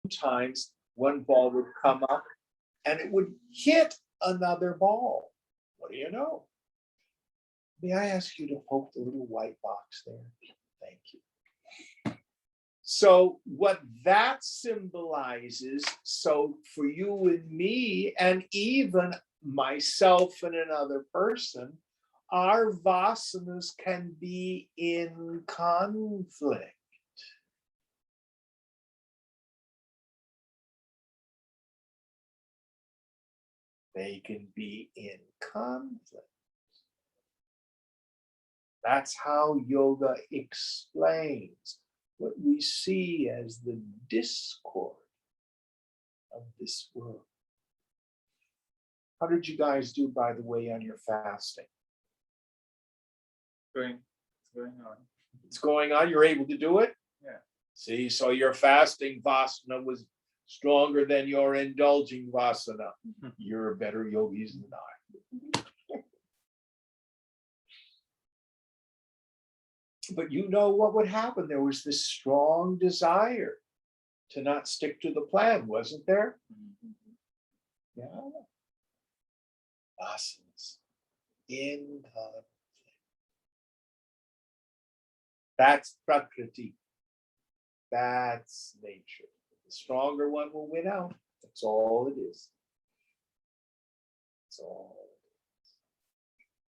sometimes one ball would come up and it would hit another ball. What do you know? May I ask you to poke the little white box there? Thank you. So what that symbolizes, so for you and me, and even myself and another person, our vasanas can be in conflict. They can be in conflict. That's how yoga explains what we see as the discord of this world. How did you guys do, by the way, on your fasting? It's going on. It's going on. You're able to do it? Yeah. See, so your fasting vasana was stronger than your indulging vasana. You're a better yogis than I. But you know what would happen? There was this strong desire to not stick to the plan, wasn't there? Yeah. Vasanas in conflict. That's prakriti. That's nature. The stronger one will win out. That's all it is. That's all it is.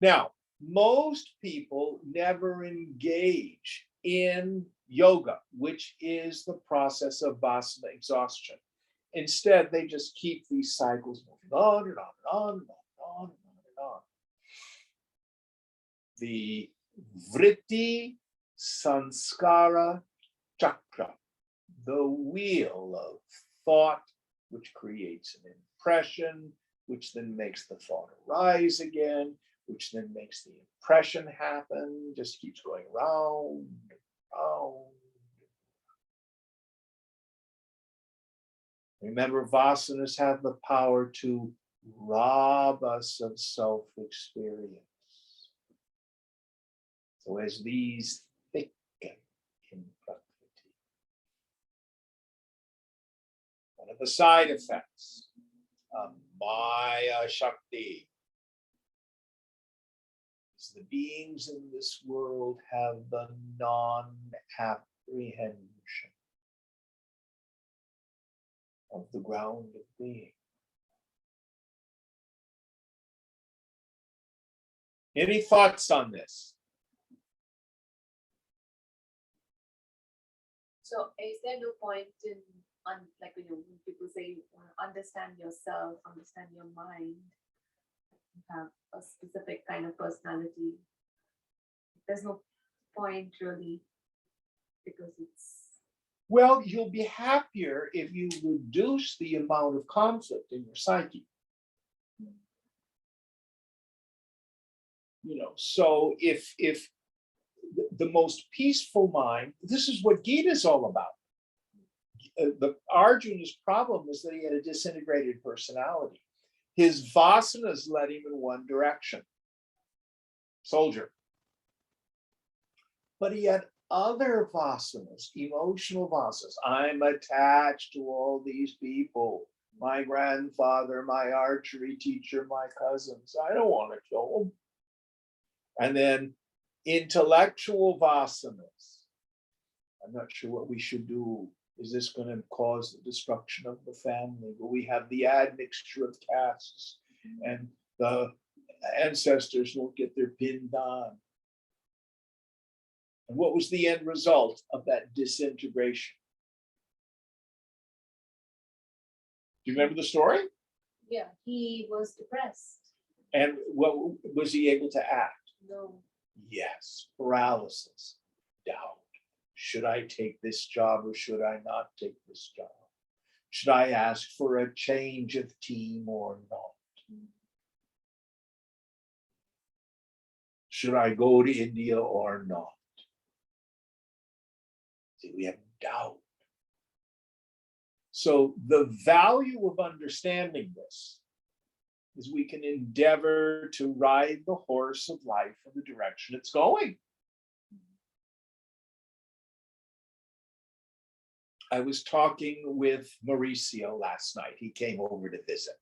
Now, most people never engage in yoga, which is the process of vasana exhaustion. Instead, they just keep these cycles moving on and on and on and on and on and on and on. The vritti sanskara chakra, the wheel of thought, which creates an impression, which then makes the thought arise again, which then makes the impression happen, just keeps going round and round. Remember, vasanas have the power to rob us of self-experience. So as these thicken in prakriti, one of the side effects of Maya Shakti is the beings in this world have the non-apprehension of the ground of being. Any thoughts on this? So is there no point in, like, when people say you want to understand yourself, understand your mind, you have a specific kind of personality, there's no point really, because it's... Well, you'll be happier if you reduce the amount of conflict in your psyche. You know, so if the most peaceful mind, this is what Gita is all about. The Arjuna's problem is that he had a disintegrated personality. His vasanas led him in one direction, soldier. But he had other vasanas, emotional vasanas. I'm attached to all these people. My grandfather, my archery teacher, my cousins. I don't want to kill them. And then intellectual vasanas. I'm not sure what we should do. Is this going to cause the destruction of the family? But we have the admixture of castes, and the ancestors won't get their pindan. And what was the end result of that disintegration? Do you remember the story? Yeah, he was depressed. And what was he able to act? No. Yes, paralysis, doubt. Should I take this job or should I not take this job? Should I ask for a change of team or not? Should I go to India or not? See, we have doubt. So the value of understanding this is we can endeavor to ride the horse of life in the direction it's going. I was talking with Mauricio last night. He came over to visit.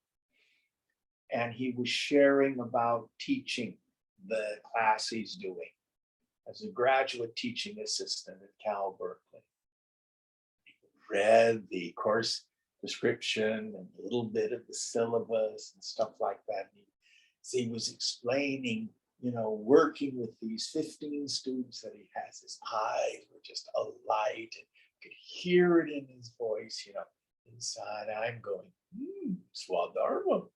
And he was sharing about teaching the class he's doing as a graduate teaching assistant at Cal Berkeley. He read the course description and a little bit of the syllabus and stuff like that. He was explaining, working with these 15 students that he has. His eyes were just alight, and you could hear it in his voice, inside. I'm going, Swadharma.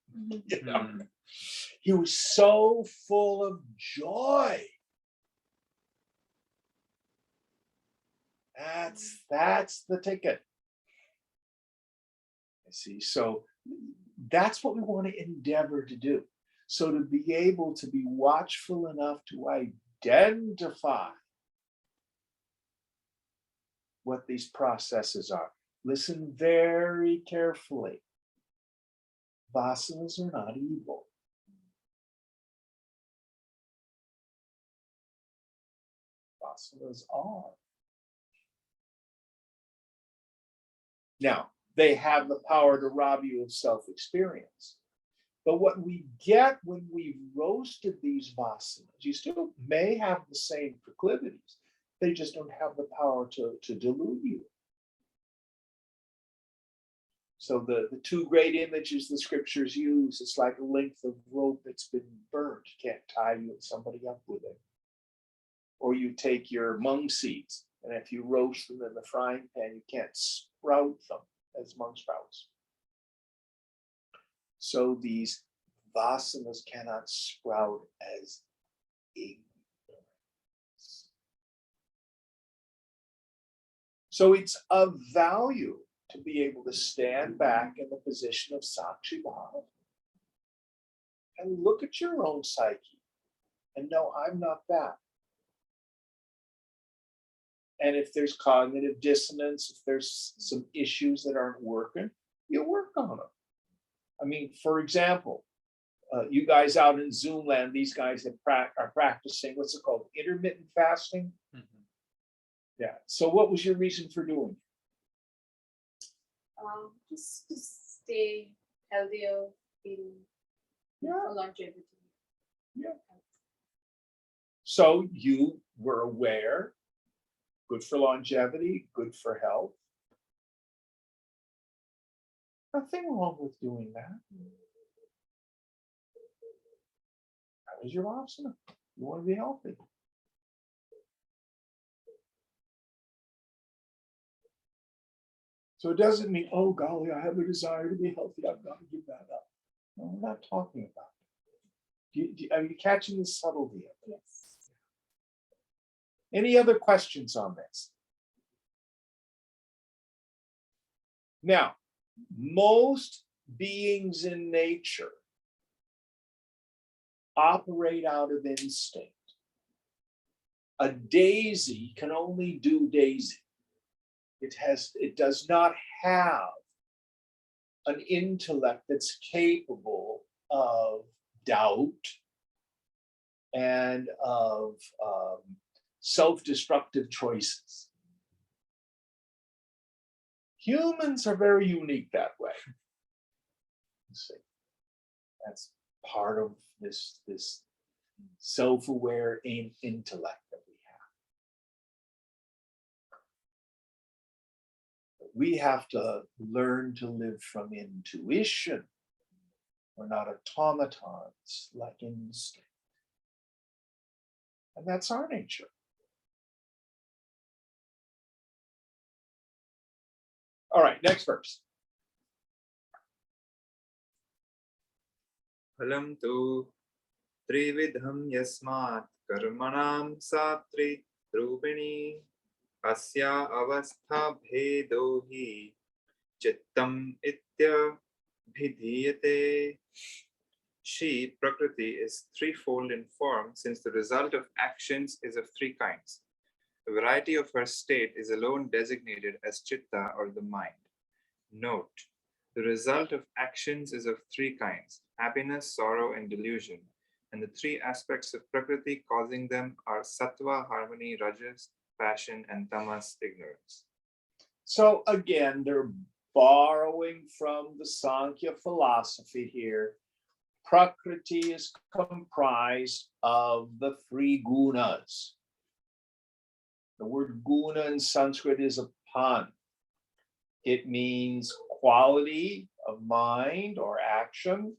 He was so full of joy. That's the ticket. I see. So that's what we want to endeavor to do. So to be able to be watchful enough to identify what these processes are. Listen very carefully. Vasanas are not evil. Vasanas are. Now, they have the power to rob you of self-experience. But what we get when we've roasted these vasanas, you still may have the same proclivities. They just don't have the power to delude you. So the two great images the scriptures use, it's like a length of rope that's been burnt. You can't tie you and somebody up with it. Or you take your mung seeds, and if you roast them in the frying pan, you can't sprout them as mung sprouts. So these vasanas cannot sprout as ignorance. So it's of value to be able to stand back in the position of Sakshi Bhava and look at your own psyche and know I'm not that. And if there's cognitive dissonance, if there's some issues that aren't working, you work on them. I mean, for example, you guys out in Zoom land, these guys that are practicing, what's it called? Intermittent fasting? Mm-hmm. Yeah. So what was your reason for doing it? Just to stay healthier, for longevity. Yeah. So you were aware, good for longevity, good for health. Nothing wrong with doing that. That was your asana. You want to be healthy. So it doesn't mean, oh golly, I have a desire to be healthy, I've got to give that up. No, we're not talking about it. Are you catching the subtlety of it? Yes. Any other questions on this? Now, most beings in nature operate out of instinct. A daisy can only do daisy. It does not have an intellect that's capable of doubt and of self-destructive choices. Humans are very unique that way. Let's see. That's part of this self-aware intellect that we have. We have to learn to live from intuition. We're not automatons like instinct. And that's our nature. All right, next verse. Phalam tu trividham yasmat karmanam satri rupini asya avastha bhedohi chittam itya bhidiyate. She, Prakriti, is threefold in form, since the result of actions is of three kinds. The variety of her state is alone designated as chitta, or the mind. Note, the result of actions is of three kinds: happiness, sorrow, and delusion. And the three aspects of Prakriti causing them are sattva, harmony, rajas, passion, and tamas, ignorance. So again, they're borrowing from the Sankhya philosophy here. Prakriti is comprised of the three gunas. The word guna in Sanskrit is a pun. It means quality of mind or action,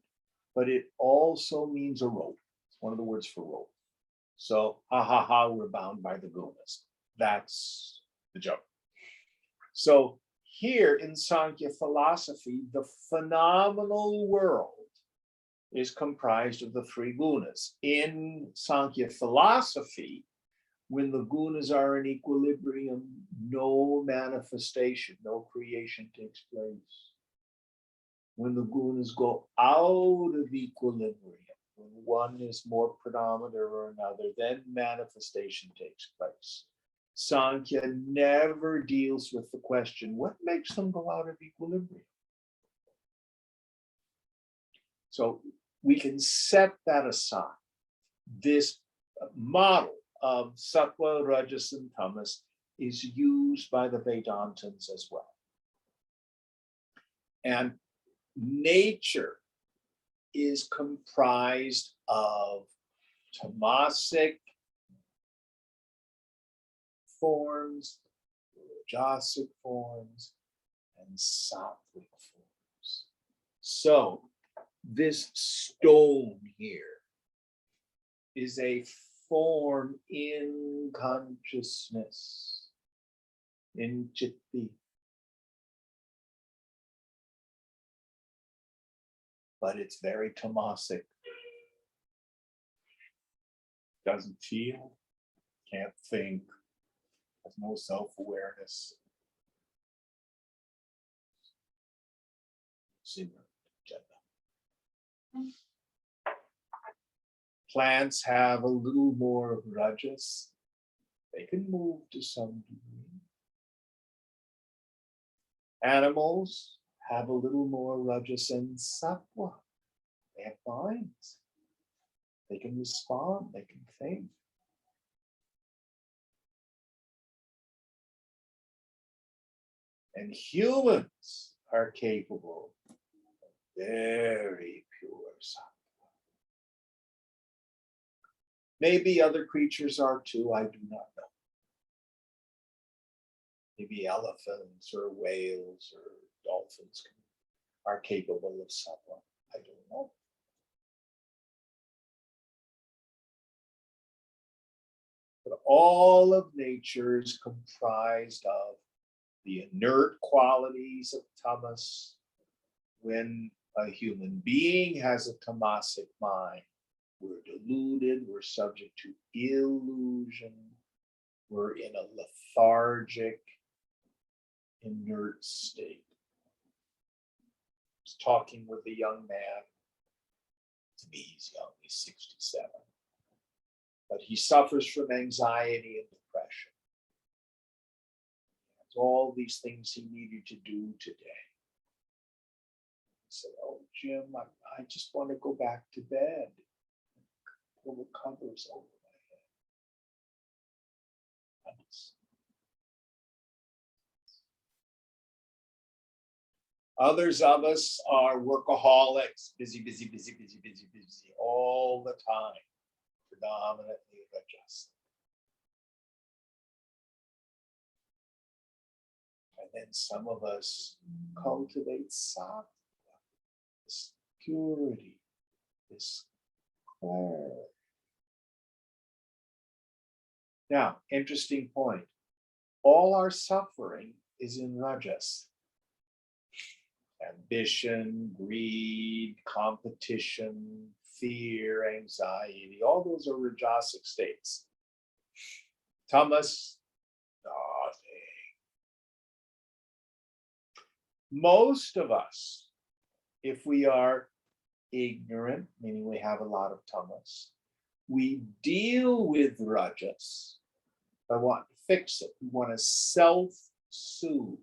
but it also means a rope. It's one of the words for rope. So, ha ha ha, we're bound by the gunas. That's the joke. So here in Sankhya philosophy, the phenomenal world is comprised of the three gunas. In Sankhya philosophy, when the gunas are in equilibrium, no manifestation, no creation takes place. When the gunas go out of equilibrium, when one is more predominant or another, then manifestation takes place. Sankhya never deals with the question, what makes them go out of equilibrium? So we can set that aside. This model of sattva, rajas, and tamas is used by the Vedantins as well. And nature is comprised of tamasic forms, rajasic forms, and sattvic forms. So this stone here is a form in consciousness, in chitti. But it's very tamasic. Doesn't feel, can't think, has no self-awareness. Plants have a little more of rajas. They can move to some degree. Animals have a little more rajas and sattva. They have minds. They can respond, they can think. And humans are capable of very pure sattva. Maybe other creatures are too, I do not know. Maybe elephants or whales or dolphins are capable of sattva. I don't know. But all of nature is comprised of the inert qualities of tamas. When a human being has a tamasic mind, we're deluded, we're subject to illusion, we're in a lethargic, inert state. I was talking with a young man. To me, he's young, he's 67. But he suffers from anxiety and depression. He has all these things he needed to do today. He said, oh, Jim, I just want to go back to bed. Pull the covers over my head. Others of us are workaholics, busy all the time, predominantly rajas. And then some of us cultivate sattva, this purity, this clarity. Now, interesting point. All our suffering is in rajas. Ambition, greed, competition, fear, anxiety, all those are rajasic states. Tamas, nothing. Most of us, if we are ignorant, meaning we have a lot of tamas, we deal with rajas by wanting to fix it. We want to self-soothe.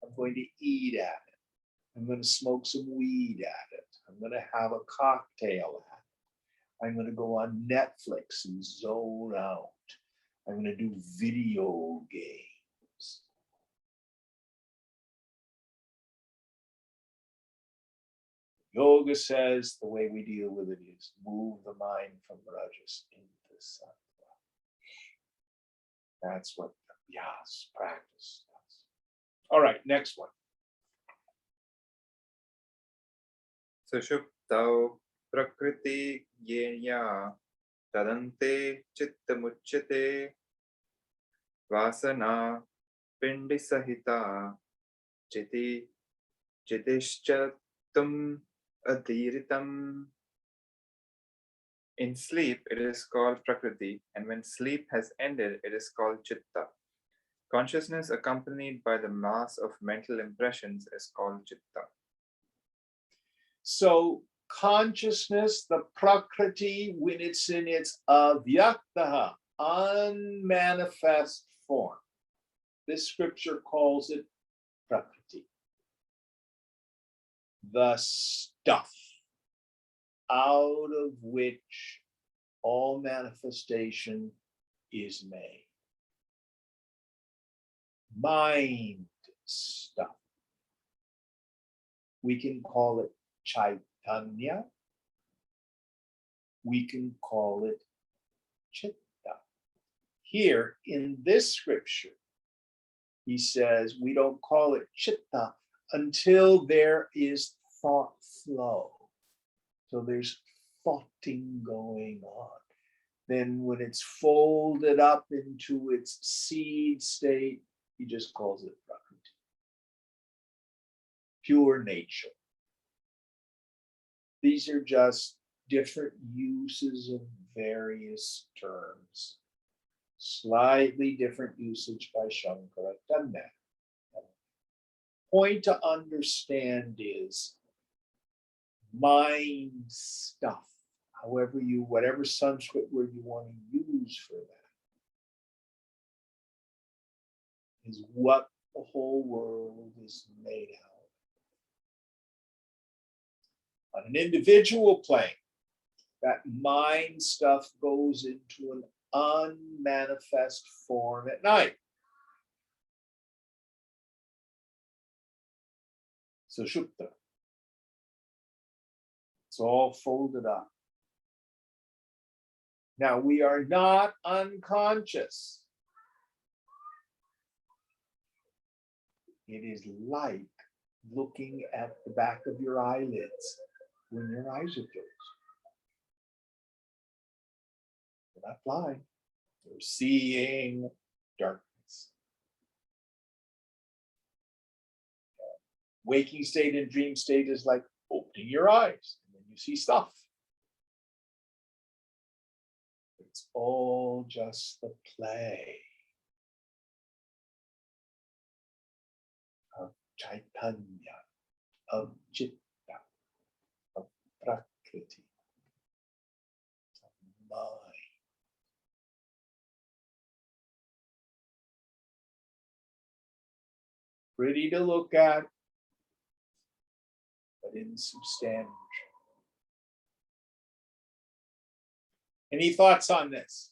I'm going to eat at it. I'm going to smoke some weed at it. I'm going to have a cocktail at it. I'm going to go on Netflix and zone out. I'm going to do video games. Yoga says the way we deal with it is move the mind from rajas into sattva. That's what the Vyas practice does. All right, next one. Sushuptau prakriti yenya tadante chittamuchyate vasana pindi sahita chiti chitishchatum adhiritam. In sleep, it is called Prakriti, and when sleep has ended, it is called Chitta. Consciousness accompanied by the mass of mental impressions is called Chitta. So consciousness, the Prakriti, when it's in its avyaktaha, unmanifest form. This scripture calls it Prakriti. The stuff out of which all manifestation is made. Mind stuff. We can call it Chaitanya. We can call it Chitta. Here in this scripture, he says we don't call it Chitta until there is thought flow. So there's thoughting going on. Then when it's folded up into its seed state, he just calls it Prakriti. Pure nature. These are just different uses of various terms. Slightly different usage by Shankara done that. Point to understand is mind stuff, whatever Sanskrit word you want to use for that, is what the whole world is made out of. On an individual plane, that mind stuff goes into an unmanifest form at night. So Sushupta. It's all folded up. Now we are not unconscious. It is like looking at the back of your eyelids when your eyes are closed. You're not blind. You're seeing darkness. Waking state and dream state is like opening your eyes and then you see stuff. It's all just the play of Chaitanya, of Chitta, of Prakriti, of mind. Pretty to look at, but insubstantial. Any thoughts on this?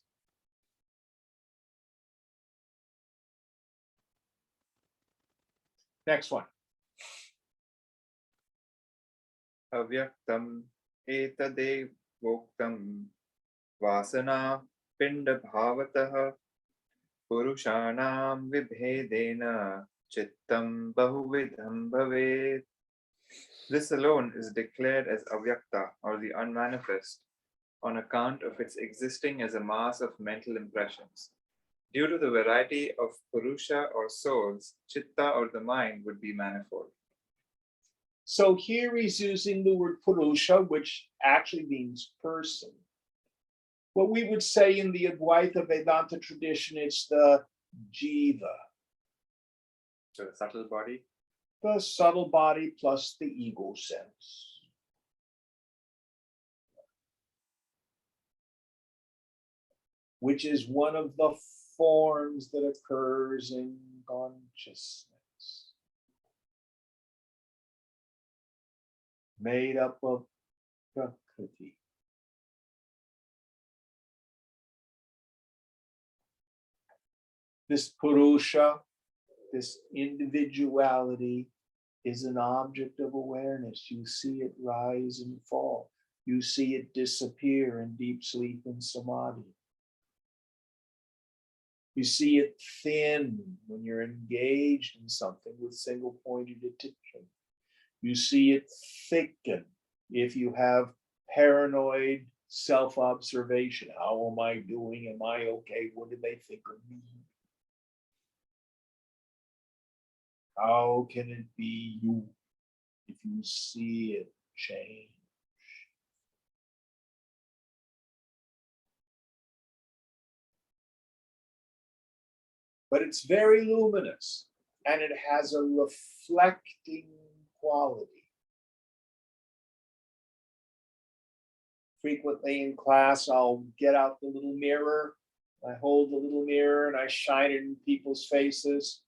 Next one. Avyaktam etade voktam vasana pinda bhavatah purushanam vibhedena chittam bahuvidham bhavet. This alone is declared as avyakta or the unmanifest on account of its existing as a mass of mental impressions. Due to the variety of purusha or souls, chitta or the mind would be manifold. So here he's using the word purusha, which actually means person. What we would say in the Advaita Vedanta tradition, it's the jiva. So the subtle body. The subtle body plus the ego sense. Which is one of the forms that occurs in consciousness. Made up of Prakriti. This Purusha, this individuality, is an object of awareness. You see it rise and fall. You see it disappear in deep sleep and samadhi. You see it thin when you're engaged in something with single-pointed attention. You see it thicken if you have paranoid self-observation. How am I doing? Am I okay? What do they think of me? How can it be you if you see it change? But it's very luminous and it has a reflecting quality. Frequently in class, I'll get out the little mirror. I hold the little mirror and I shine it in people's faces.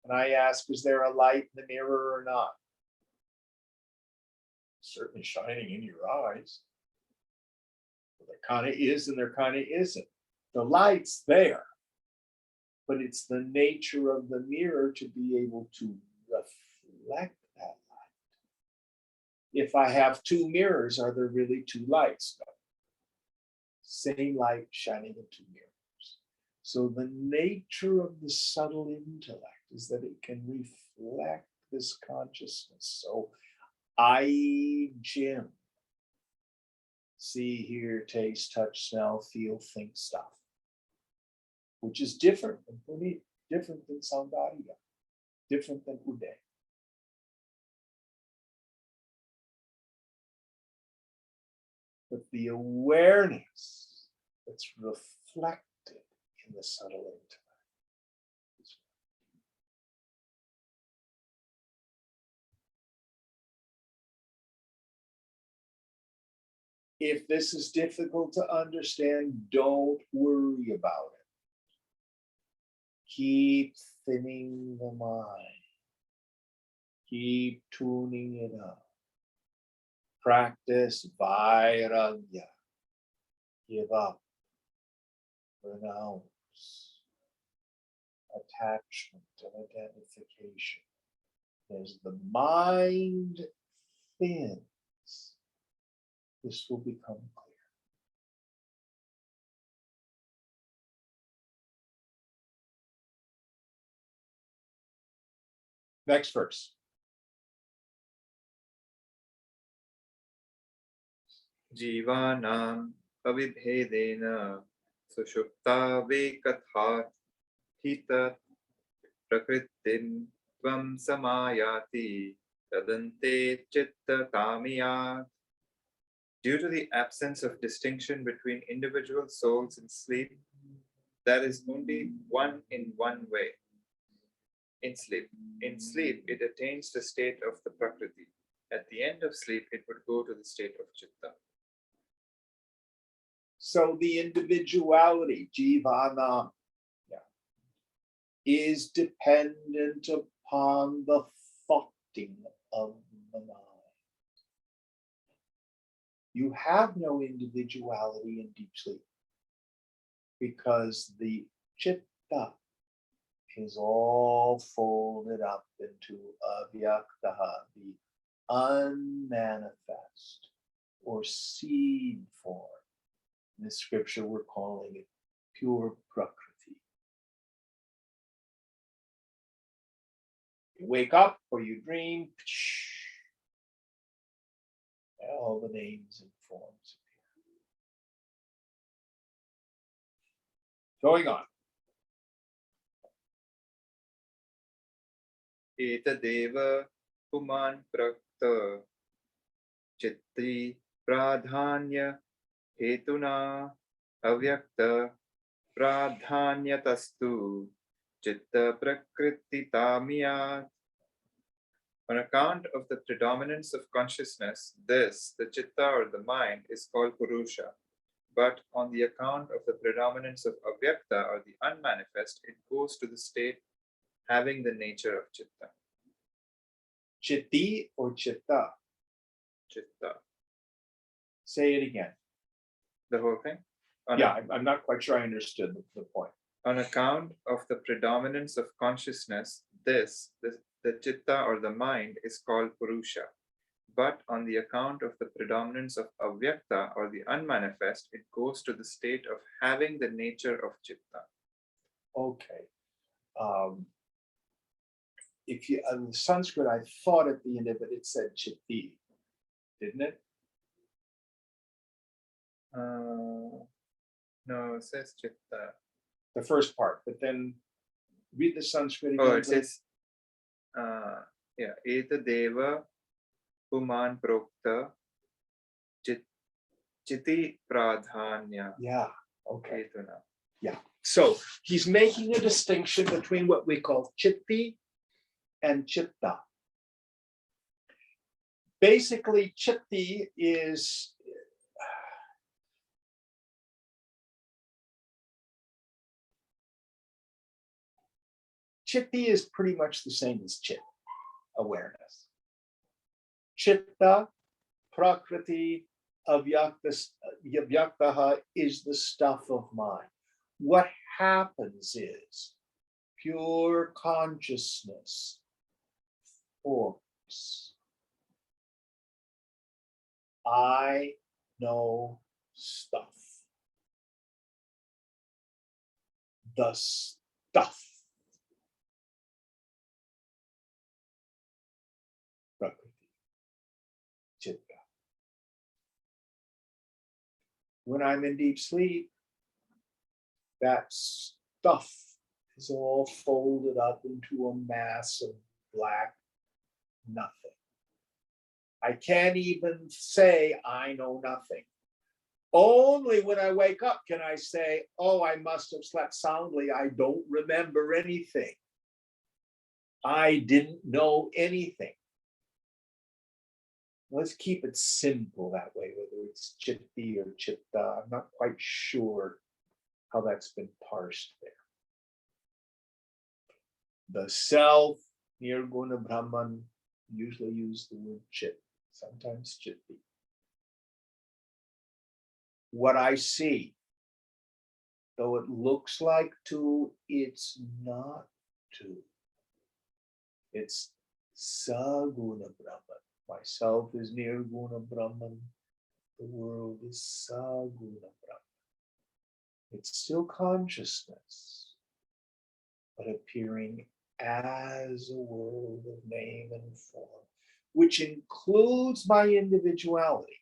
And I ask, is there a light in the mirror or not? Certainly shining in your eyes. Well, there kind of is and there kind of isn't. The light's there, but it's the nature of the mirror to be able to reflect that light. If I have two mirrors, are there really two lights? No. Same light shining in two mirrors. So the nature of the subtle intellect is that it can reflect this consciousness. So I, Jim, see, hear, taste, touch, smell, feel, think stuff, which is different than Puneet, different than Saundariya, different than Uday. But the awareness that's reflected in the subtle intellect. If this is difficult to understand, don't worry about it. Keep thinning the mind. Keep tuning it up. Practice vairagya. Give up. Renounce. Attachment and identification. As the mind thins, this will become clear. Next verse. Jivanam avibhedena sushupta vekatha hita prakritin tvam samayati tadante chitta tamiyat. Due to the absence of distinction between individual souls in sleep, there is only one in one way. In sleep, it attains the state of the Prakriti. At the end of sleep, it would go to the state of Chitta. So the individuality, jivana, is dependent upon the thoughting of the mind. You have no individuality in deep sleep because the chitta is all folded up into avyaktaha, the unmanifest or seed form. In this scripture, we're calling it pure prakriti. You wake up or you dream, all the names and forms appear. Going on. Etadeva puman prakta chitti pradhanya hetuna avyakta pradhanyatastu chitta prakriti tamiyat. On account of the predominance of consciousness, this, the chitta or the mind, is called Purusha. But on the account of the predominance of avyakta or the unmanifest, it goes to the state having the nature of chitta. Chitti or chitta? Chitta. Say it again. The whole thing? I'm not quite sure I understood the point. On account of the predominance of consciousness, this, the chitta or the mind is called Purusha. But on the account of the predominance of avyakta or the unmanifest, it goes to the state of having the nature of chitta. Okay. If you in Sanskrit, I thought at the end of it said chitti, didn't it? No, it says chitta. The first part, but then read the Sanskrit again. Oh, it please. says, yeah, etadeva puman prokta chiti pradhanya Yeah. Okay. hetuna. Yeah. So he's making a distinction between what we call chitti and chitta. Basically, chitti is pretty much the same as chit, awareness. Chitta, prakriti, avyaktaha is the stuff of mind. What happens is pure consciousness forms. I know stuff. The stuff. Prakriti, chitta. When I'm in deep sleep, that stuff is all folded up into a mass of black nothing. I can't even say I know nothing. Only when I wake up can I say, oh, I must have slept soundly. I don't remember anything. I didn't know anything. Let's keep it simple that way, whether it's chitti or chitta. I'm not quite sure how that's been parsed there. The self, Nirguna Brahman, usually use the word chit, sometimes chitti. What I see, though it looks like two, it's not two. It's Saguna Brahman. Myself is Nirguna Brahman. The world is Saguna Brahman. It's still consciousness, but appearing as a world of name and form, which includes my individuality.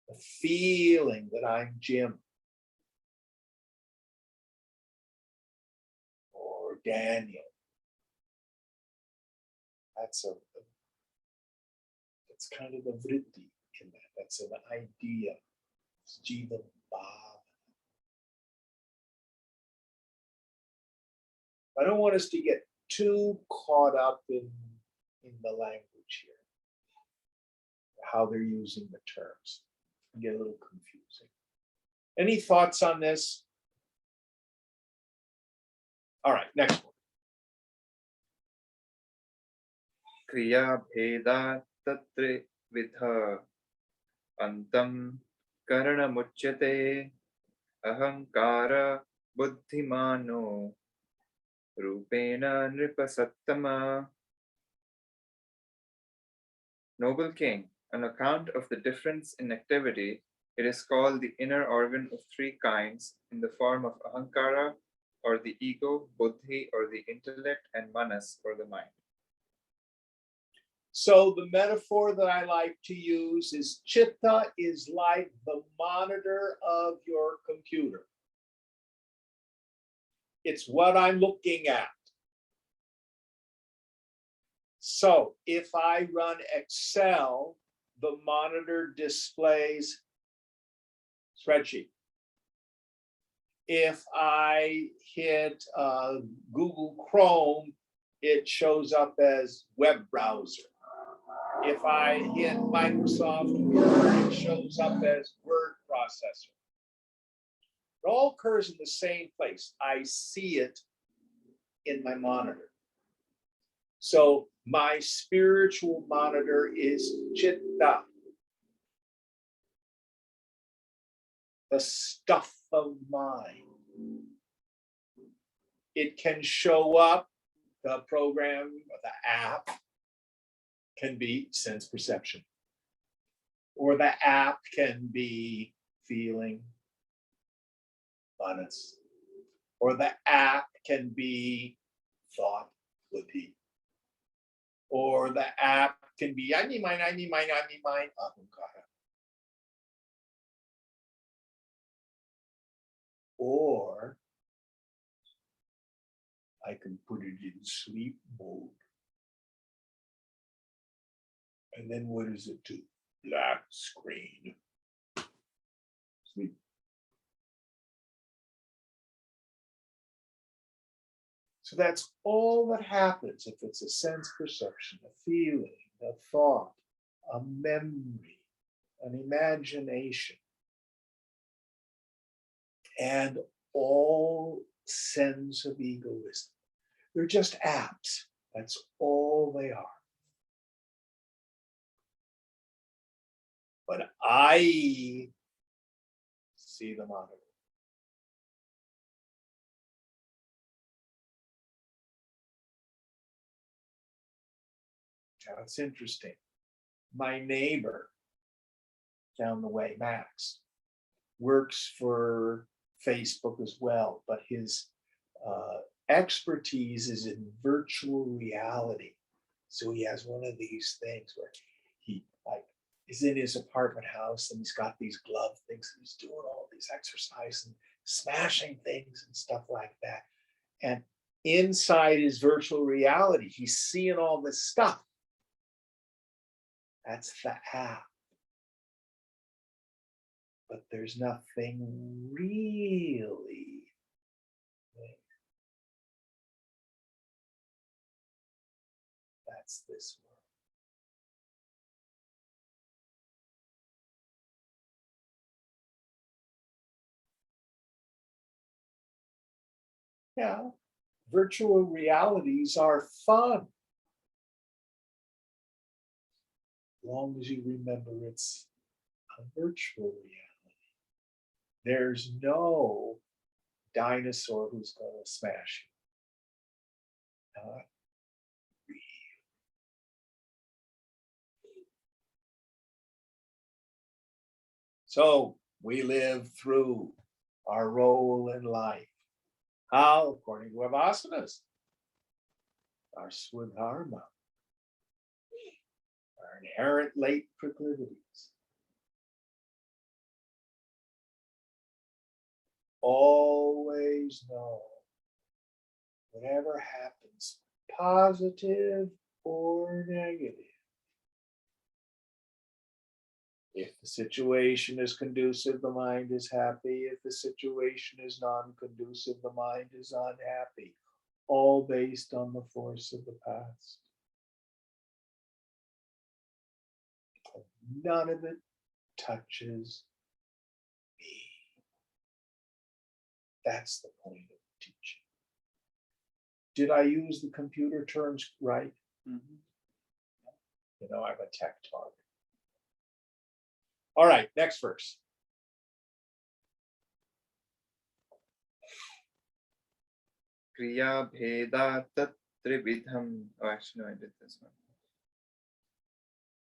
The feeling that I'm Jim or Daniel. That's kind of the vritti in that. That's an idea. It's jiva bhava. I don't want us to get too caught up in the language here, how they're using the terms. Get a little confusing. Any thoughts on this? All right, next one. Kriya bheda tatre vidha antam karana muchyate ahankara buddhimano rupena nripasattama. Noble king, on account of the difference in activity, it is called the inner organ of three kinds in the form of ahankara or the ego, buddhi or the intellect, and manas or the mind. So the metaphor that I like to use is chitta is like the monitor of your computer. It's what I'm looking at. So if I run Excel, the monitor displays spreadsheet. If I hit Google Chrome, it shows up as web browser. If I hit Microsoft Word, it shows up as word processor. It all occurs in the same place. I see it in my monitor. So my spiritual monitor is chitta, the stuff of mind. it can show up, the program, the app can be sense perception. Or the app can be feeling, manas. Or the app can be thought, buddhi. Or the app can be ani mind, ahankara. Or I can put it in sleep mode. And then what does it do? Black screen. Sleep. So that's all that happens if it's a sense perception, a feeling, a thought, a memory, an imagination. And all sense of egoism. They're just apps. That's all they are. But I see them out of it. Now it's interesting. My neighbor down the way, Max, works for Facebook as well, but his expertise is in virtual reality. So he has one of these things where he is in his apartment house and he's got these glove things and he's doing all these exercises and smashing things and stuff like that. And inside his virtual reality, he's seeing all this stuff. That's the app. But there's nothing really there. That's this world. Yeah, virtual realities are fun. As long as you remember it's a virtual reality. There's no dinosaur who's going to smash you. Not real. So we live through our role in life. How? According to our vasanas, our swadharma, our inherent late proclivities. Always know, whatever happens, positive or negative, if the situation is conducive, the mind is happy. If the situation is non-conducive, the mind is unhappy. All based on the force of the past. None of it touches me. That's the point of teaching. Did I use the computer terms right? Mm-hmm. You know, I'm a tech talk. All right, next verse. Kriya bheda tat trividham. Oh, actually, no, I did this one.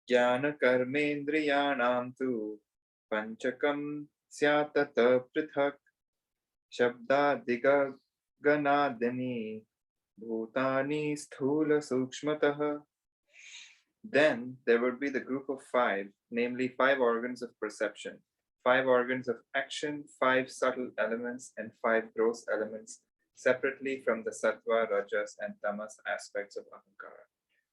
Jnana karmendriyanam tu panchakam syatata prithak shabda diga ganadani bhutani sthula sukshmatah. Then there would be the group of five, namely 5 organs of perception, 5 organs of action, 5 subtle elements, and 5 gross elements, separately from the sattva, rajas, and tamas aspects of ahankara.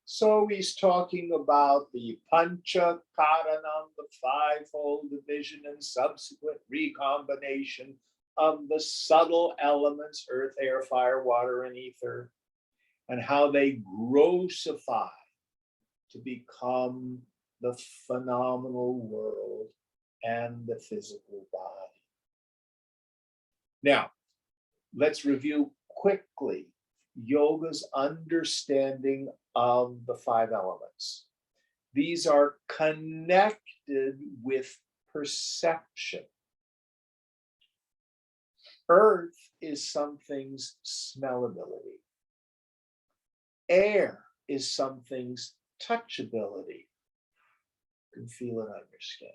So he's talking about the pancha karanam, the 5-fold division and subsequent recombination of the subtle elements, earth, air, fire, water, and ether, and how they grossify to become the phenomenal world and the physical body. Now, let's review quickly yoga's understanding of the 5 elements. These are connected with perception. Earth is something's smellability. Air is something's touchability. You can feel it on your skin.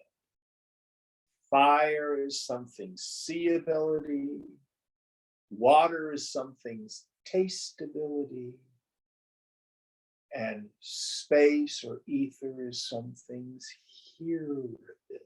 Fire is something's seeability. Water is something's tasteability. And space or ether is something's hearability.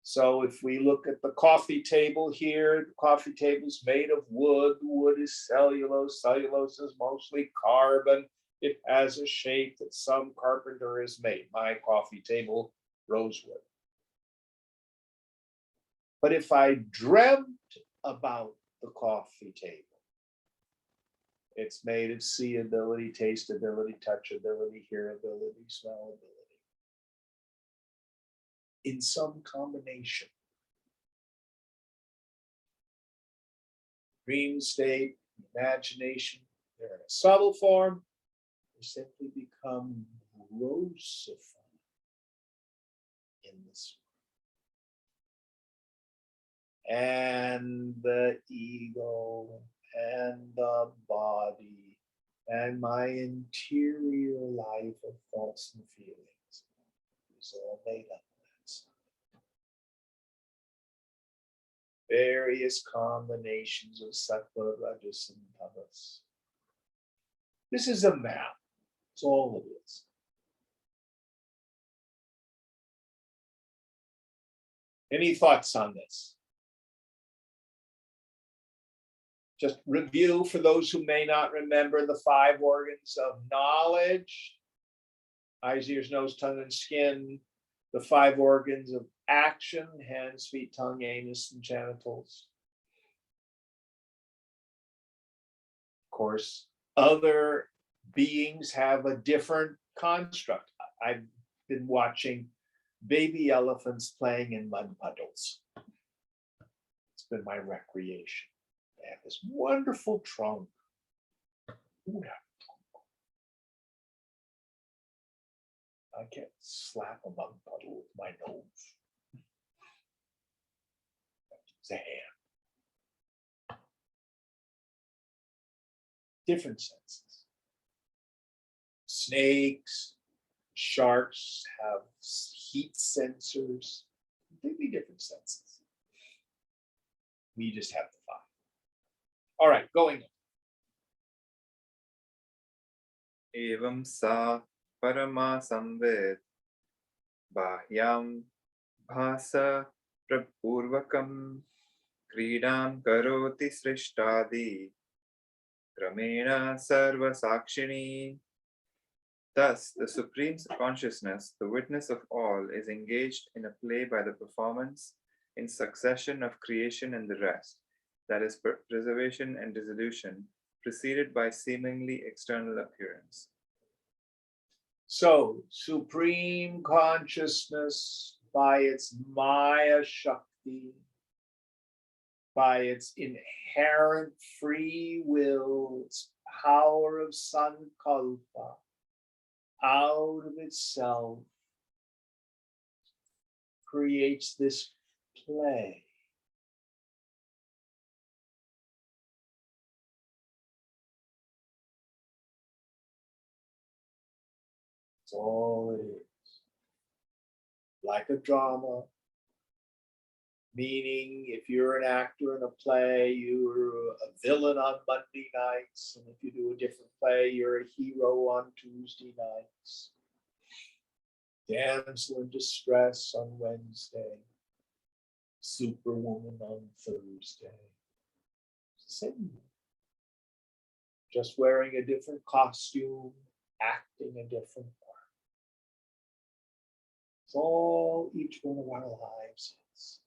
So if we look at the coffee table here, the coffee table is made of wood. Wood is cellulose. Cellulose is mostly carbon. It has a shape that some carpenter has made. My coffee table, rosewood. But if I dreamt about the coffee table, it's made of seeability, tasteability, touchability, hearability, smellability. In some combination. Dream state, imagination, they're in a subtle form, they simply become grossified in this world. And the ego and the body and my interior life of thoughts and feelings is all made up. Various combinations of sattva, rajas, and tamas. This is a map. That's all it is. Any thoughts on this? Just review for those who may not remember the 5 organs of knowledge: eyes, ears, nose, tongue, and skin. The 5 organs of action: hands, feet, tongue, anus, and genitals. Of course, other beings have a different construct. I've been watching baby elephants playing in mud puddles. It's been my recreation. They have this wonderful trunk. Ooh, I can't slap a mud puddle with my nose. It's a hand. Different senses. Snakes, sharks have heat sensors, completely different senses. We just have the 5. All right, going on. एवं सा परमा संवेद बाह्यां भास प्रपूर्वकं क्रीडां करोति सृष्टादि क्रमेण सर्वसाक्षिणी. Thus, the Supreme Consciousness, the witness of all, is engaged in a play by the performance in succession of creation and the rest, that is, preservation and dissolution, preceded by seemingly external appearance. So, Supreme Consciousness, by its Maya Shakti, by its inherent free will, its power of Sankalpa, out of itself, creates this play. That's all it is. Like a drama, meaning if you're an actor in a play, you're a villain on Monday nights, and if you do a different play, you're a hero on Tuesday nights. Damsel in distress on Wednesday, Superwoman on Thursday. Same. Just wearing a different costume, acting a different part. It's all each one of our lives is.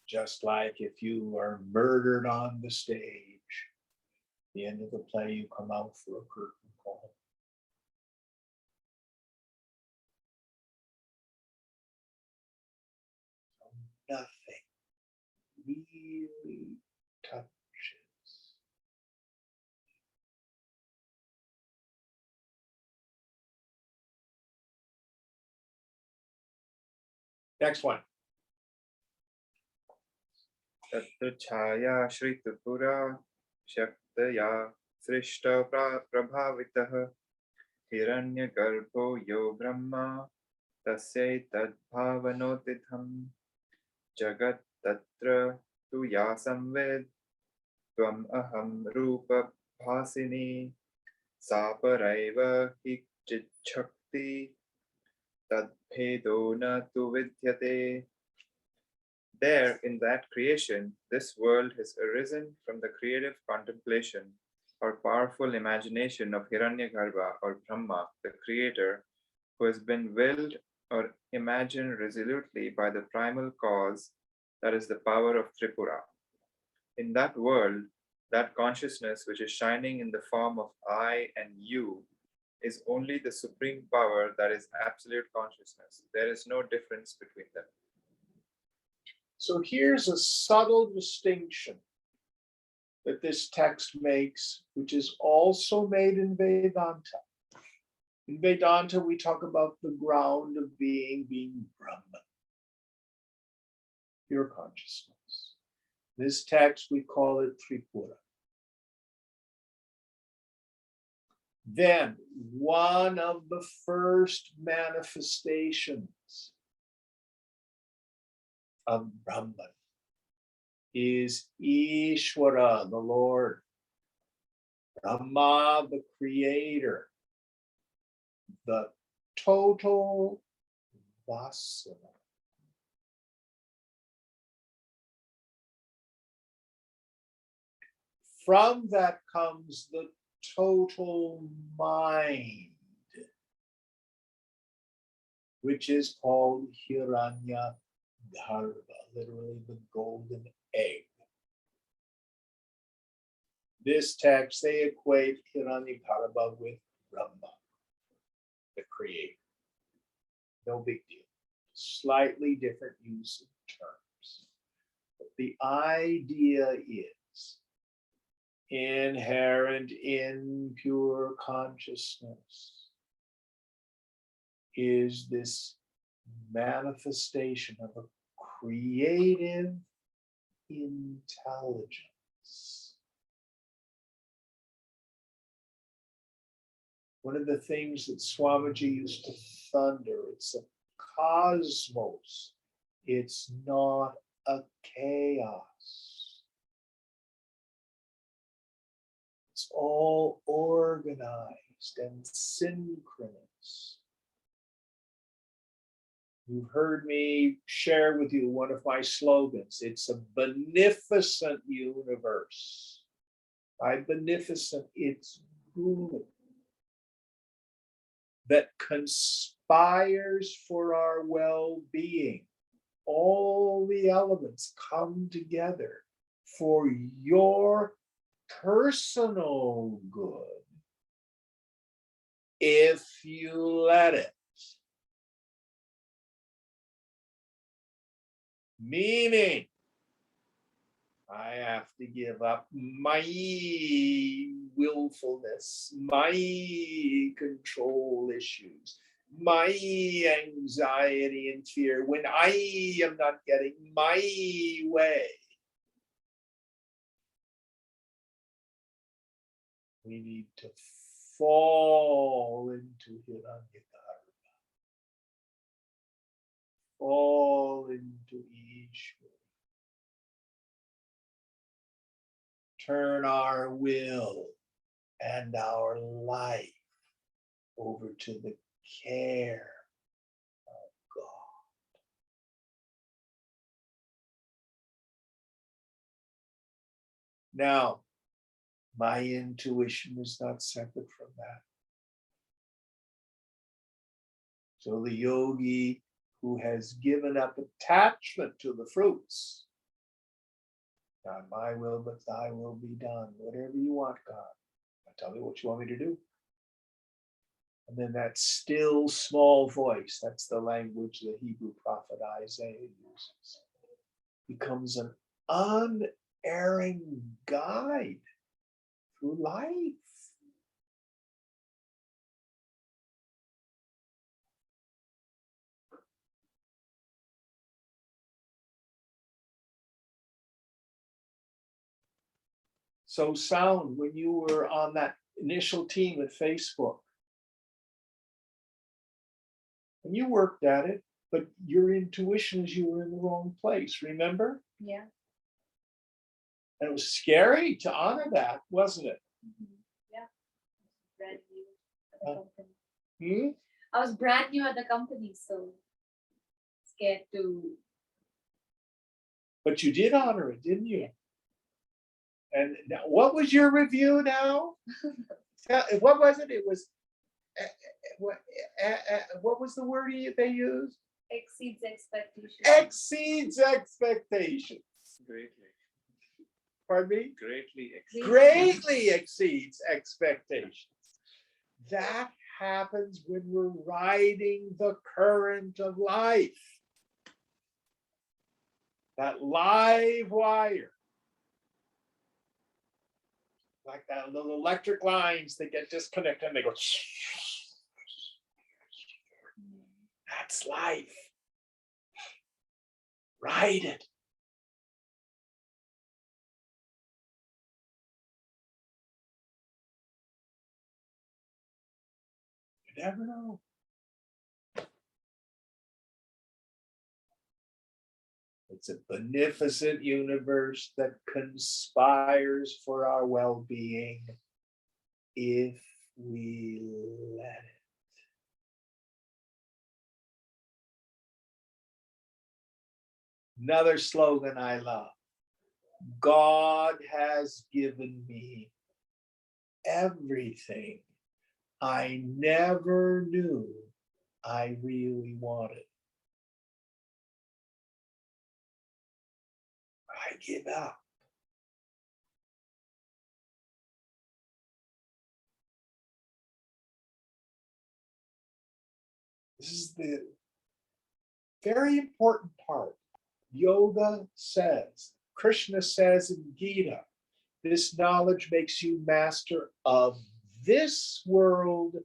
Just like if you are murdered on the stage, at the end of the play, you come out for a curtain call. Nothing really touches Next one. तत्र छाया श्री त्रिपुरा शक्तया सृष्ट प्रभावितः हिरण्यगर्भो यो ब्रह्मा तस्यैतद्भावनोदितं जगत् तत्र तु या संवेद त्वम् अहं रूपभासिनी सा परैव हि चिच्छक्ति तद्भेदो न तु विद्यते. There, in that creation, this world has arisen from the creative contemplation or powerful imagination of Hiranyagarbha or Brahma, the creator, who has been willed or imagined resolutely by the primal cause, that is the power of Tripura. In that world, that consciousness which is shining in the form of I and you is only the supreme power that is absolute consciousness. There is no difference between them. So here's a subtle distinction that this text makes, which is also made in Vedanta. In Vedanta, we talk about the ground of being Brahman, pure consciousness. This text, we call it Tripura. Then, one of the first manifestations of Brahman is Ishvara, the Lord, Brahma, the creator, the total vasana. From that comes the total mind, which is called Hiranya Garbha, literally the golden egg. This text, they equate Hiranyagarbha with Brahma, the creator. No big deal. Slightly different use of terms. But the idea is inherent in pure consciousness is this manifestation of a creative intelligence. One of the things that Swamiji used to thunder, it's a cosmos, it's not a chaos. It's all organized and synchronous. You've heard me share with you one of my slogans. It's a beneficent universe. By beneficent, it's good. That conspires for our well-being. All the elements come together for your personal good if you let it. Meaning, I have to give up my willfulness, my control issues, my anxiety and fear when I am not getting my way. We need to fall into Hiranyagarbha, fall into Ishvara. Turn our will and our life over to the care of God. Now, my intuition is not separate from that. So the yogi who has given up attachment to the fruits, not my will, but thy will be done. Whatever you want, God. Now tell me what you want me to do. And then that still small voice, that's the language the Hebrew prophet Isaiah uses, becomes an unerring guide through life. So sound, when you were on that initial team at Facebook, and you worked at it, but your intuition is you were in the wrong place, remember? Yeah. And it was scary to honor that, wasn't it? Yeah. Brand new at the company. Hmm? I was brand new at the company, so scared to. But you did honor it, didn't you? And now, what was your review now? What was it? It was, what was the word they used? Exceeds expectations. Exceeds expectations. Greatly. Pardon me? Greatly. Greatly exceeds expectations. That happens when we're riding the current of life. That live wire. Like that little electric lines that get disconnected and they go. That's life. Ride it. You never know. It's a beneficent universe that conspires for our well-being if we let it. Another slogan I love. God has given me everything I never knew I really wanted. I give up. This is the very important part. Yoga says, Krishna says in Gita, this knowledge makes you master of this world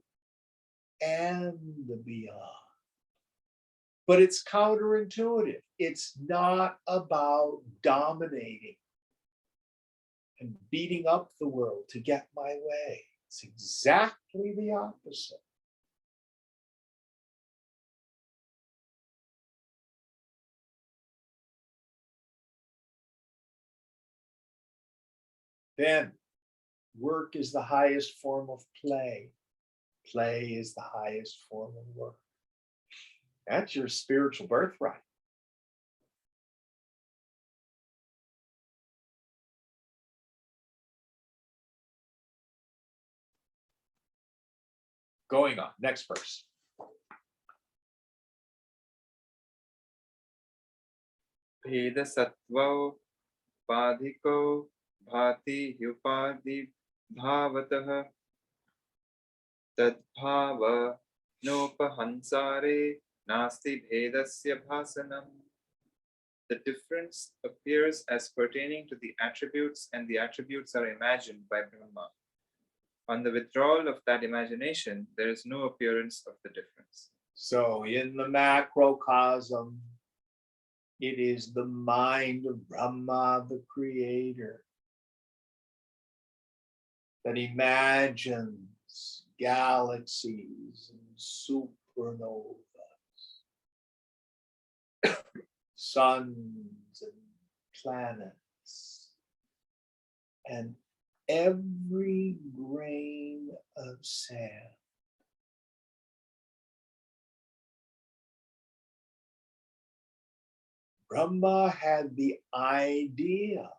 and the beyond. But it's counterintuitive. It's not about dominating and beating up the world to get my way. It's exactly the opposite. Then, work is the highest form of play. Play is the highest form of work. That's your spiritual birthright. Going on, next verse. भेद सत्वौ पाधिको भाति ह्युपाधि भावतः तद्भाव नोपहंसारे नास्ति भेदस्य भासनम्. The difference appears as pertaining to the attributes, and the attributes are imagined by Brahma. On the withdrawal of that imagination, there is no appearance of the difference. So in the macrocosm, it is the mind of Brahma, the creator, that imagines galaxies and supernovas, suns and planets, and every grain of sand. Brahma had the idea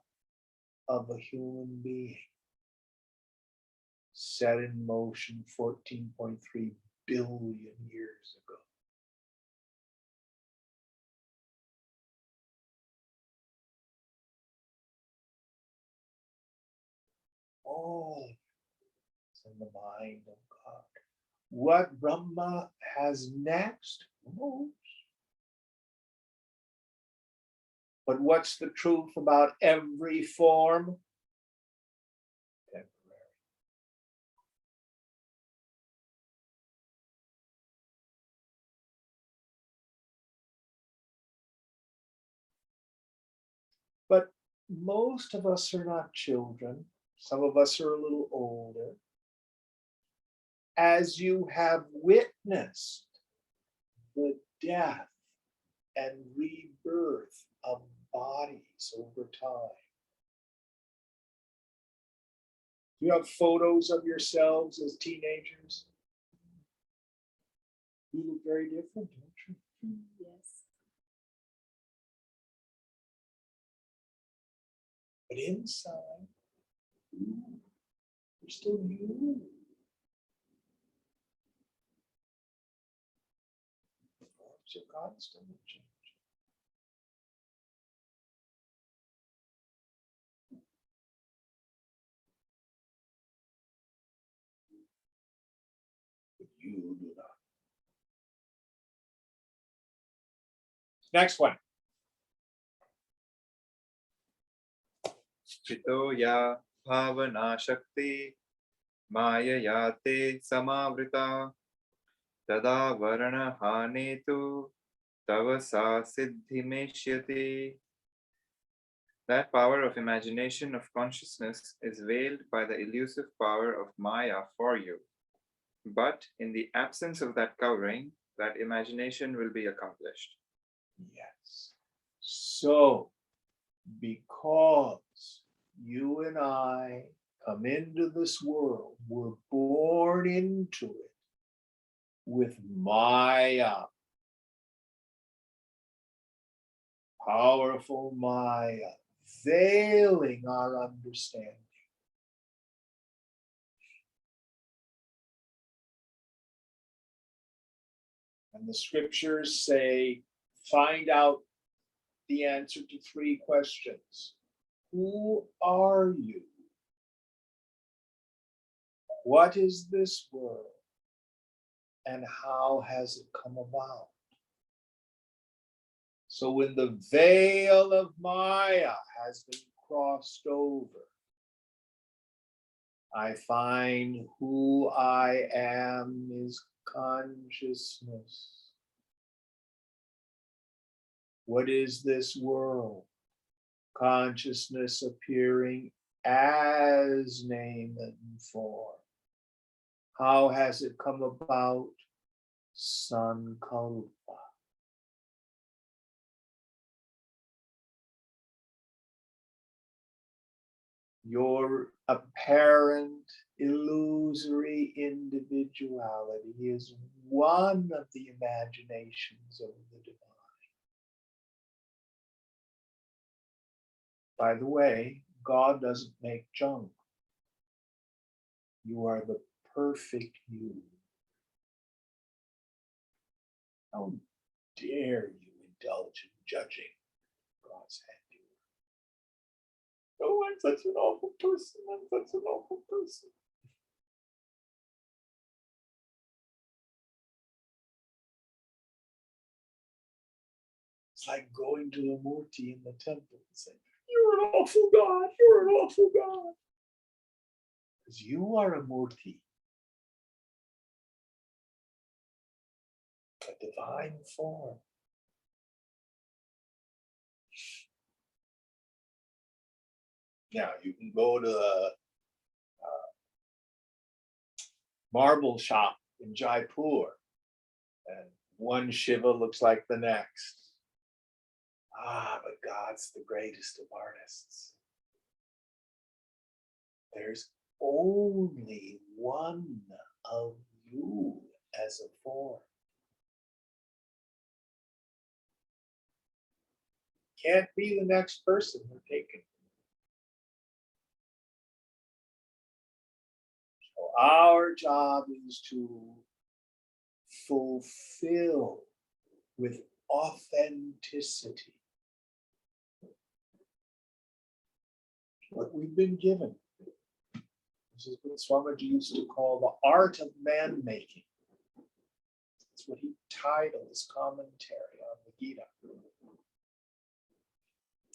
of a human being set in motion 14.3 billion years ago. All is in the mind of God. What Brahma has next, who knows? But what's the truth about every form? Temporary. But most of us are not children, Some of us are a little older. As you have witnessed the death and rebirth of bodies over time. You have photos of yourselves as teenagers. You look very different, don't you? Yes. But inside, you're still you. Forms are constantly changing. But you do not. Next one. चितो या भावना शक्ति मायया ते समावृता तदा वर्णहाने तु तव सा सिद्धिमेष्यति. That power of imagination of consciousness is veiled by the elusive power of Maya for you. But in the absence of that covering, that imagination will be accomplished. Yes. So, because you and I come into this world, we're born into it with Maya, powerful Maya, veiling our understanding. And the scriptures say, find out the answer to 3 questions. Who are you? What is this world? And how has it come about? So when the veil of Maya has been crossed over, I find who I am is consciousness. What is this world? Consciousness appearing as name and form. How has it come about? Sankalpa. Your apparent illusory individuality is one of the imaginations of the divine. By the way, God doesn't make junk. You are the perfect you. How dare you indulge in judging God's handiwork? Oh, I'm such an awful person. I'm such an awful person. It's like going to the Murti in the temple and saying, you're an awful God, you're an awful God. Because you are a Murti. A divine form. Now, you can go to a marble shop in Jaipur, and one Shiva looks like the next. But God's the greatest of artists. There's only one of you as a form. Can't be the next person we're taking. So our job is to fulfill with authenticity what we've been given. This is what Swamiji used to call the art of man-making. That's what he titled his commentary on the Gita.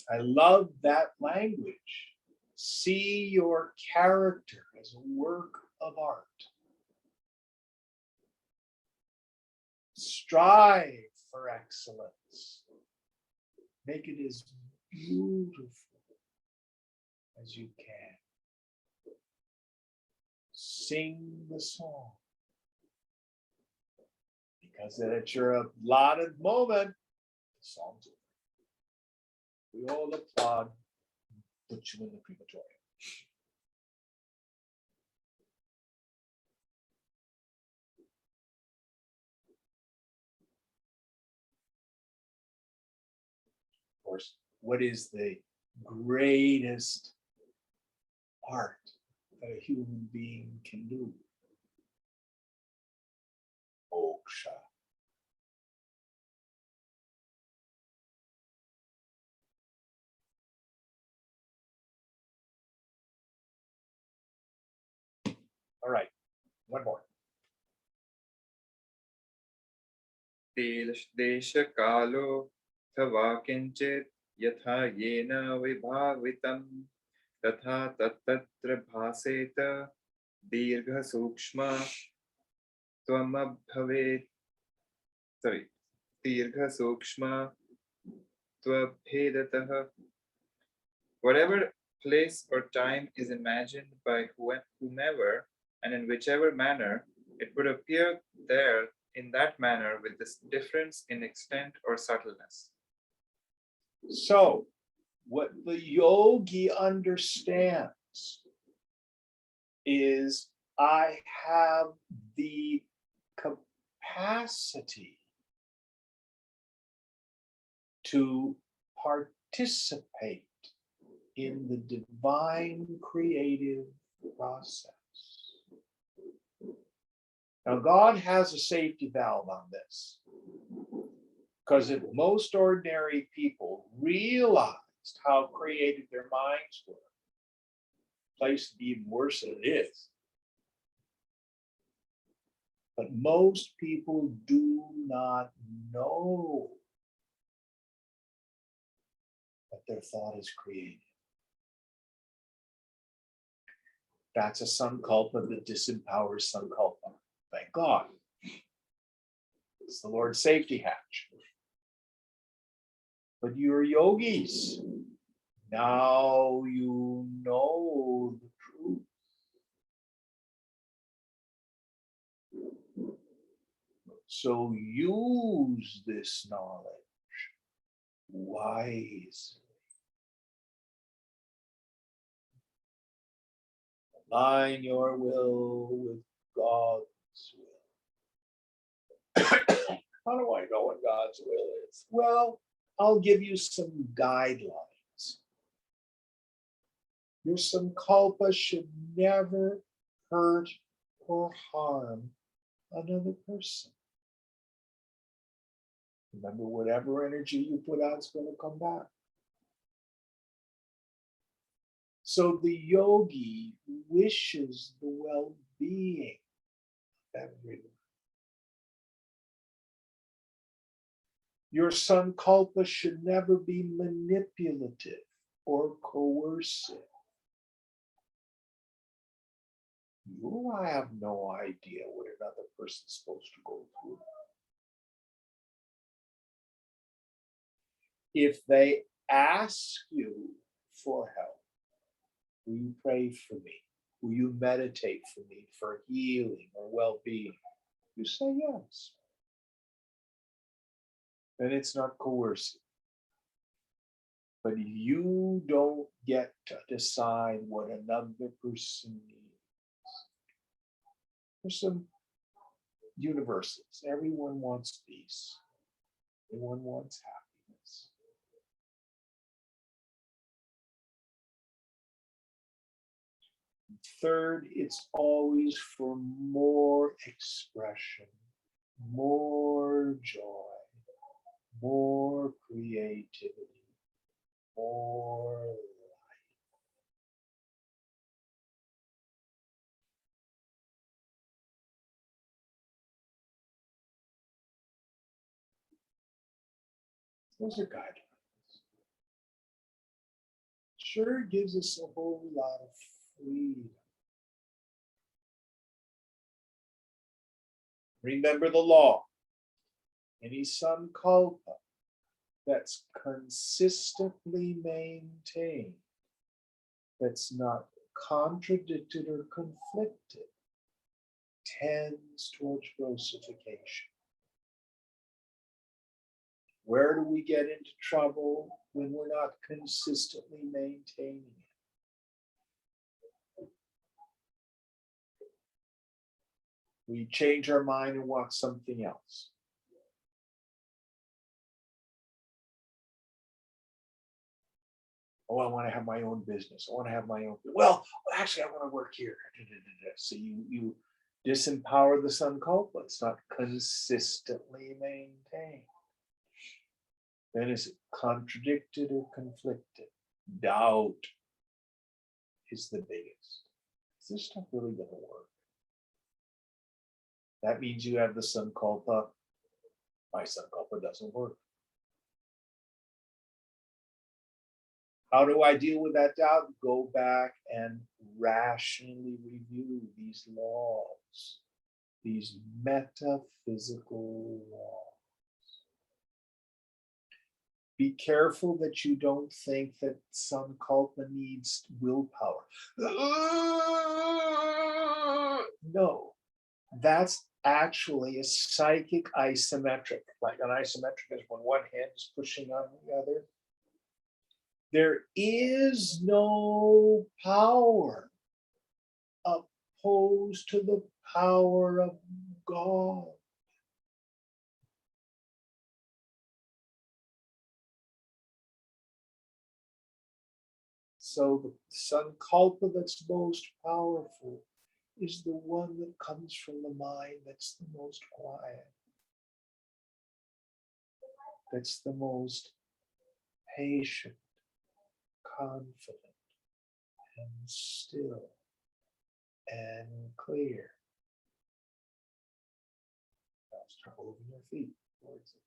I love that language. See your character as a work of art. Strive for excellence. Make it as beautiful as you can. sing the song. Because at your allotted moment, the song's over. We all applaud, put you in the crematorium. Of course, what is the greatest art that a human being can do? Moksha. All right, one more. देशकालो अथवा किञ्चित् यथा येन विभावितं तथा तत्तत्र भासेत दीर्घसूक्ष्म त्वमभवेत् दीर्घसूक्ष्म त्वभेदतः. Whatever place or time is imagined by whomever and in whichever manner, it would appear there in that manner with this difference in extent or subtleness. So, what the yogi understands is I have the capacity to participate in the divine creative process. Now, God has a safety valve on this, because if most ordinary people realized how creative their minds were, the place would be even worse than it is. But most people do not know that their thought is creative. That's a sankalpa that disempowers sankalpa. Thank God. It's the Lord's safety hatch. But you're yogis. Now you know the truth. So use this knowledge wisely. Align your will with God's will. How do I know what God's will is? Well, I'll give you some guidelines. Your sankalpa should never hurt or harm another person. Remember, whatever energy you put out is going to come back. So the yogi wishes the well-being of everyone. Your sankalpa should never be manipulative or coercive. You I have no idea what another person's supposed to go through. If they ask you for help, will you pray for me? Will you meditate for me for healing or well-being? You say yes. Then it's not coercive. But you don't get to decide what another person needs. There's some universals. Everyone wants peace. Everyone wants happiness. Third, it's always for more expression, more joy, more creativity, more life. Those are guidelines. Sure gives us a whole lot of freedom. Remember the law. Any sankalpa that's consistently maintained, that's not contradicted or conflicted, tends towards grossification. Where do we get into trouble? When we're not consistently maintaining it. We change our mind and want something else. Oh, I want to have my own business. I want to have my own. Well, actually, I want to work here. So you disempower the sankalpa. It's not consistently maintained. Then is it contradicted or conflicted? Doubt is the biggest. Is this stuff really going to work? That means you have the sankalpa. My sankalpa doesn't work. How do I deal with that doubt? Go back and rationally review these laws, these metaphysical laws. Be careful that you don't think that sankalpa needs willpower. No, that's actually a psychic isometric. Like an isometric is when one hand is pushing on the other. There is no power opposed to the power of God. So the sankalpa that's most powerful is the one that comes from the mind that's the most quiet, that's the most patient, confident, and still and clear. Now start moving your feet towards it.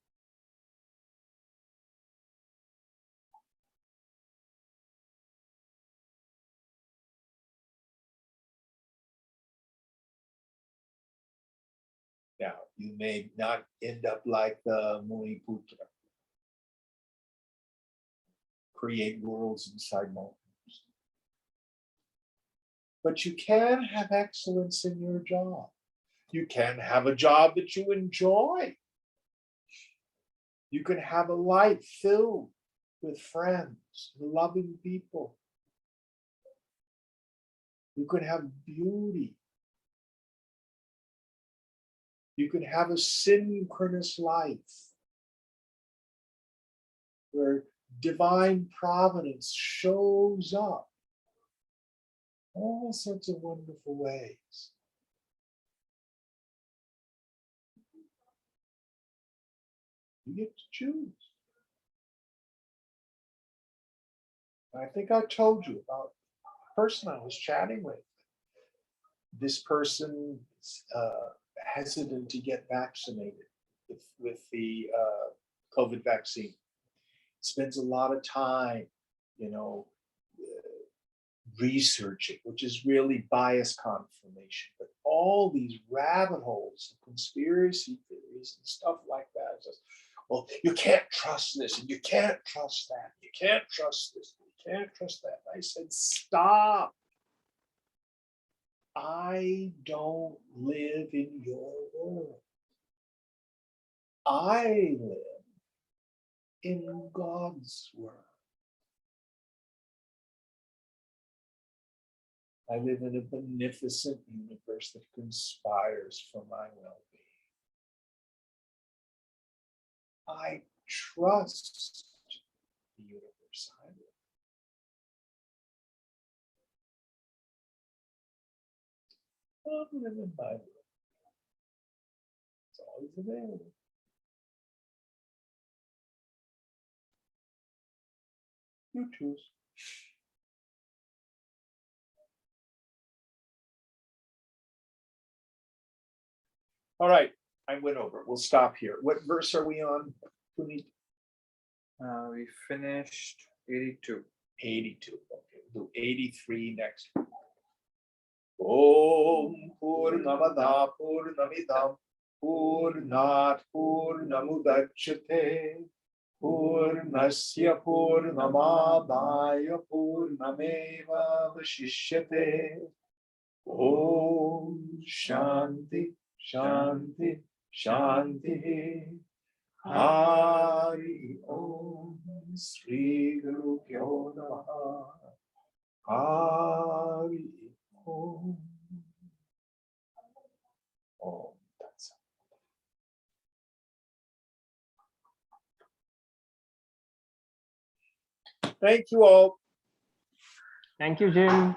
Now, you may not end up like the Muiputra, create worlds inside mountains. But you can have excellence in your job. You can have a job that you enjoy. You can have a life filled with friends, loving people. You can have beauty. You can have a synchronous life where divine providence shows up all sorts of wonderful ways. You get to choose. I think I told you about the person I was chatting with. This person hesitant to get vaccinated with the COVID vaccine. Spends a lot of time, researching, which is really bias confirmation. But all these rabbit holes of conspiracy theories and stuff like that. Just, well, you can't trust this, and you can't trust that. You can't trust this, and you can't trust that. I said, stop. I don't live in your world. I live in God's world. I live in a beneficent universe that conspires for my well-being. I trust the universe I live in. I'm living my world. It's always available. You choose. All right, I went over. We'll stop here. What verse are we on? We finished 82. 82. Okay, we'll do 83 next. Om Purnamada Purnamidam Purnat Purnamudachyate Purnasya Purnamadaya Purnameva Vashishyate Om Shanti, Shanti, Shanti. Hari Om. Sri Guru Pyo Namaha. Hari Om. Om Tat Sat. Thank you all. Thank you, Jim.